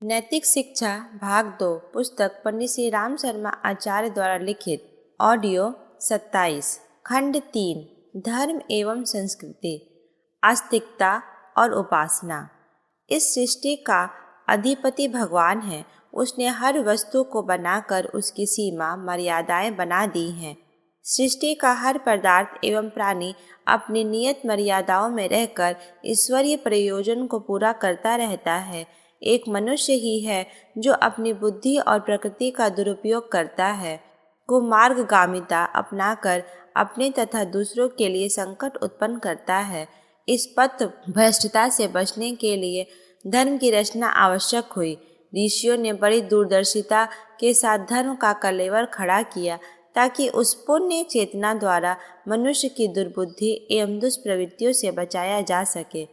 नैतिक शिक्षा भाग 2 पुस्तक पंडित श्री राम शर्मा आचार्य द्वारा लिखित ऑडियो 27 खंड 3 धर्म एवं संस्कृति आस्तिकता और उपासना। इस सृष्टि का अधिपति भगवान है। उसने हर वस्तु को बनाकर उसकी सीमा मर्यादाएं बना दी हैं। सृष्टि का हर पदार्थ एवं प्राणी अपनी नियत मर्यादाओं में रहकर ईश्वरीय प्रयोजन को पूरा करता रहता है। एक मनुष्य ही है जो अपनी बुद्धि और प्रकृति का दुरुपयोग करता है, कुमार्गगामिता अपनाकर अपने तथा दूसरों के लिए संकट उत्पन्न करता है। इस पथ भ्रष्टता से बचने के लिए धर्म की रचना आवश्यक हुई। ऋषियों ने बड़ी दूरदर्शिता के साथ धर्म का कलेवर खड़ा किया ताकि उस पुण्य चेतना द्वारा मनुष्य की दुर्बुद्धि एवं दुष्प्रवृत्तियों से बचाया जा सके।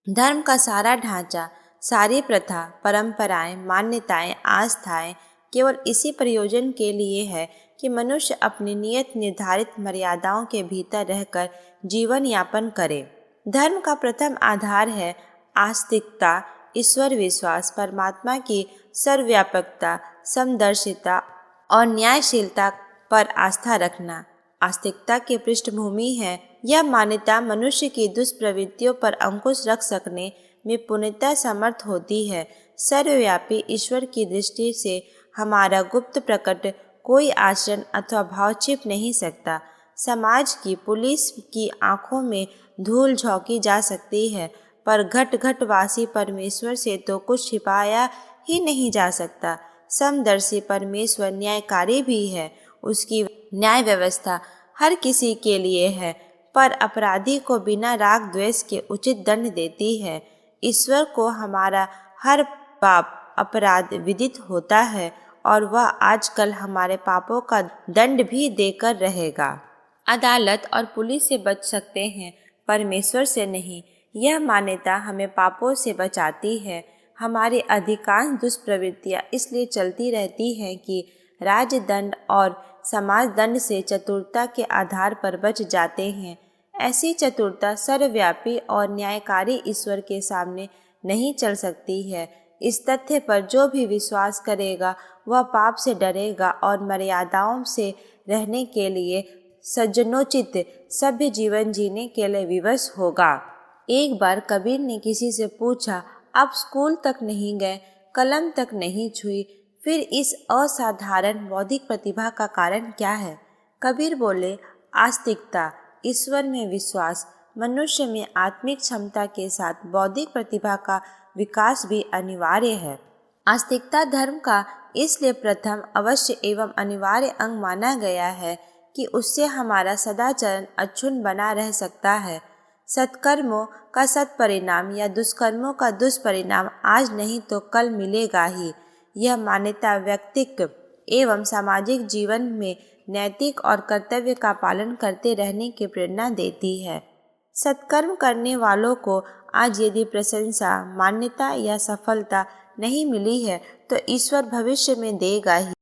धर्म का सारा ढांचा, सारी प्रथा, परंपराएं, मान्यताएं, आस्थाएं केवल इसी प्रयोजन के लिए है कि मनुष्य अपनी नियत निर्धारित मर्यादाओं के भीतर रहकर जीवन यापन करे। धर्म का प्रथम आधार है आस्तिकता, ईश्वर विश्वास, परमात्मा की सर्वव्यापकता, समदर्शिता और न्यायशीलता पर आस्था रखना। आस्तिकता की पृष्ठभूमि है यह मान्यता मनुष्य की दुष्प्रवृत्तियों पर अंकुश रख सकने में पूर्णतः समर्थ होती है। सर्वव्यापी ईश्वर की दृष्टि से हमारा गुप्त प्रकट कोई आचरण अथवा भाव छिप नहीं सकता। समाज की पुलिस की आंखों में धूल झोंकी जा सकती है, पर घट घट वासी परमेश्वर से तो कुछ छिपाया ही नहीं जा सकता। समदर्शी परमेश्वर न्यायकारी भी है। उसकी न्याय व्यवस्था हर किसी के लिए है, पर अपराधी को बिना राग द्वेष के उचित दंड देती है। ईश्वर को हमारा हर पाप अपराध विदित होता है और वह आजकल हमारे पापों का दंड भी देकर रहेगा। अदालत और पुलिस से बच सकते हैं, परमेश्वर से नहीं। यह मान्यता हमें पापों से बचाती है। हमारी अधिकांश दुष्प्रवृत्तियां इसलिए चलती रहती हैं कि राजदंड और समाज दंड से चतुरता के आधार पर बच जाते हैं। ऐसी चतुरता सर्वव्यापी और न्यायकारी ईश्वर के सामने नहीं चल सकती है। इस तथ्य पर जो भी विश्वास करेगा वह पाप से डरेगा और मर्यादाओं से रहने के लिए सज्जनोचित सभ्य जीवन जीने के लिए विवश होगा। एक बार कबीर ने किसी से पूछा, आप स्कूल तक नहीं गए, कलम तक नहीं छुई, फिर इस असाधारण बौद्धिक प्रतिभा का कारण क्या है? कबीर बोले, आस्तिकता, ईश्वर में विश्वास। मनुष्य में आत्मिक क्षमता के साथ बौद्धिक प्रतिभा का विकास भी अनिवार्य है। आस्तिकता धर्म का इसलिए प्रथम अवश्य एवं अनिवार्य अंग माना गया है कि उससे हमारा सदाचरण अक्षुण्ण बना रह सकता है। सत्कर्मों का सत्परिणाम या दुष्कर्मों का दुष्परिणाम आज नहीं तो कल मिलेगा ही। यह मान्यता व्यक्तिक एवं सामाजिक जीवन में नैतिक और कर्तव्य का पालन करते रहने की प्रेरणा देती है। सत्कर्म करने वालों को आज यदि प्रशंसा, मान्यता या सफलता नहीं मिली है तो ईश्वर भविष्य में देगा ही।